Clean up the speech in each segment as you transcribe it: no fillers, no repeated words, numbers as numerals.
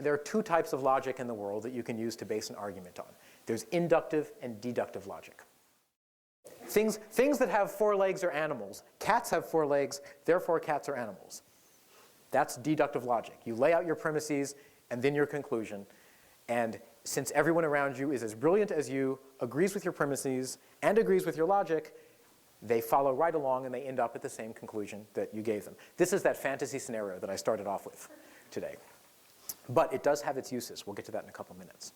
And there are two types of logic in the world that you can use to base an argument on. There's inductive and deductive logic. Things that have 4 legs are animals. Cats have 4 legs, therefore cats are animals. That's deductive logic. You lay out your premises and then your conclusion. And since everyone around you is as brilliant as you, agrees with your premises, and agrees with your logic, they follow right along and they end up at the same conclusion that you gave them. This is that fantasy scenario that I started off with today. But it does have its uses. We'll get to that in a couple minutes.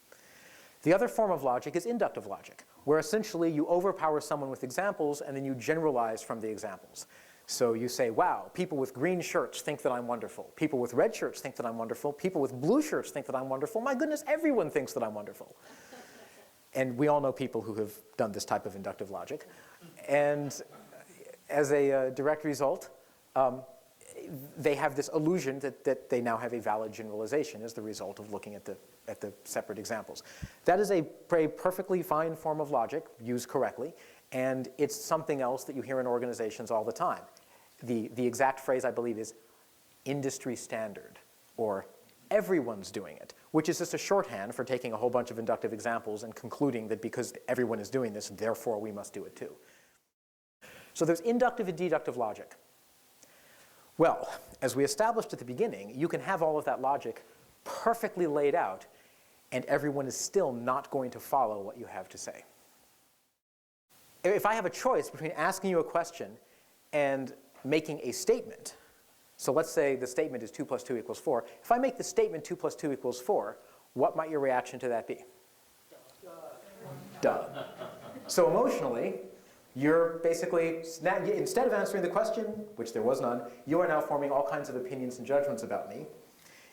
The other form of logic is inductive logic, where essentially you overpower someone with examples and then you generalize from the examples. So you say, wow, people with green shirts think that I'm wonderful. People with red shirts think that I'm wonderful. People with blue shirts think that I'm wonderful. My goodness, everyone thinks that I'm wonderful. And we all know people who have done this type of inductive logic. And as a direct result, they have this illusion that they now have a valid generalization as the result of looking at the separate examples. That is a perfectly fine form of logic, used correctly, and it's something else that you hear in organizations all the time. The exact phrase, I believe, is industry standard, or everyone's doing it, which is just a shorthand for taking a whole bunch of inductive examples and concluding that because everyone is doing this, therefore we must do it too. So there's inductive and deductive logic. Well, as we established at the beginning, you can have all of that logic perfectly laid out, and everyone is still not going to follow what you have to say. If I have a choice between asking you a question and making a statement, so let's say the statement is 2 + 2 = 4. If I make the statement 2 + 2 = 4, what might your reaction to that be? Duh. So emotionally, you're basically, instead of answering the question, which there was none, you are now forming all kinds of opinions and judgments about me.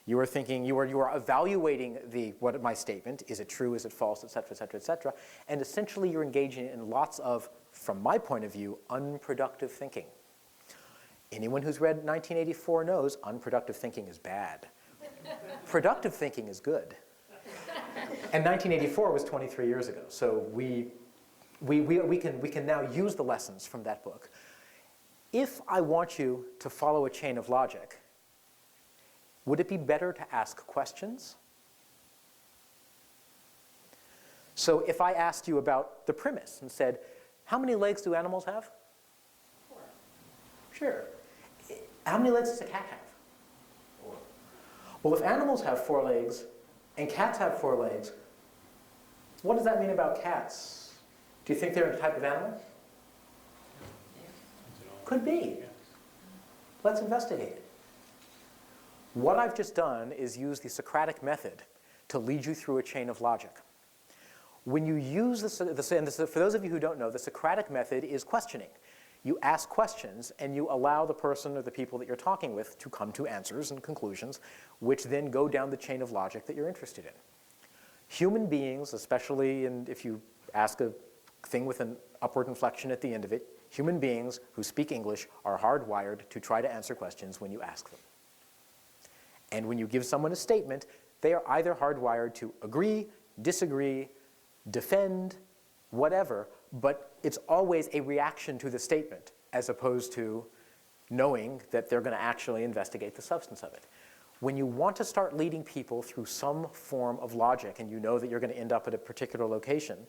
You are thinking, you are evaluating what my statement, is it true, is it false, et cetera, et cetera, et cetera. And essentially you're engaging in lots of, from my point of view, unproductive thinking. Anyone who's read 1984 knows unproductive thinking is bad. Productive thinking is good. And 1984 was 23 years ago, so we can now use the lessons from that book. If I want you to follow a chain of logic, would it be better to ask questions? So if I asked you about the premise and said, how many legs do animals have? 4. Sure. How many legs does a cat have? 4. Well, if animals have 4 legs and cats have 4 legs, what does that mean about cats? Do you think they're a type of animal? Could be. Let's investigate it. What I've just done is use the Socratic method to lead you through a chain of logic. When you use for those of you who don't know, the Socratic method is questioning. You ask questions and you allow the person or the people that you're talking with to come to answers and conclusions, which then go down the chain of logic that you're interested in. Human beings, especially if you ask a thing with an upward inflection at the end of it, human beings who speak English are hardwired to try to answer questions when you ask them. And when you give someone a statement, they are either hardwired to agree, disagree, defend, whatever, but it's always a reaction to the statement as opposed to knowing that they're going to actually investigate the substance of it. When you want to start leading people through some form of logic and you know that you're going to end up at a particular location,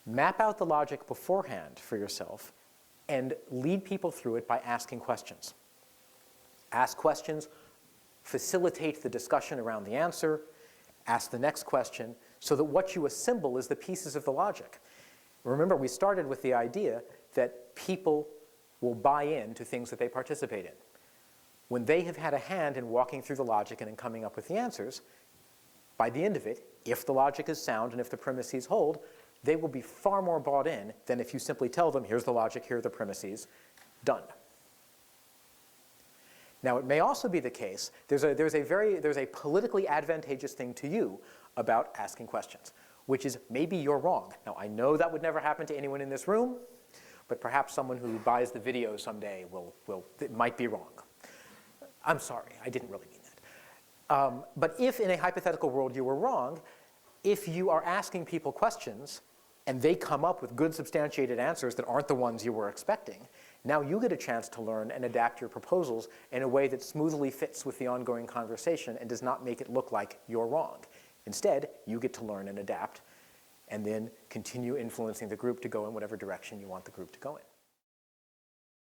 map out the logic beforehand for yourself and lead people through it by asking questions. Ask questions, facilitate the discussion around the answer, ask the next question, so that what you assemble is the pieces of the logic. Remember, we started with the idea that people will buy into things that they participate in. When they have had a hand in walking through the logic and in coming up with the answers, by the end of it, if the logic is sound and if the premises hold, they will be far more bought in than if you simply tell them, here's the logic, here are the premises, done. Now, it may also be the case, there's a politically advantageous thing to you about asking questions, which is maybe you're wrong. Now, I know that would never happen to anyone in this room, but perhaps someone who buys the video someday it might be wrong. I'm sorry, I didn't really mean that. But if in a hypothetical world you were wrong, if you are asking people questions and they come up with good substantiated answers that aren't the ones you were expecting, Now you get a chance to learn and adapt your proposals in a way that smoothly fits with the ongoing conversation and does not make it look like you're wrong. Instead, you get to learn and adapt and then continue influencing the group to go in whatever direction you want the group to go in.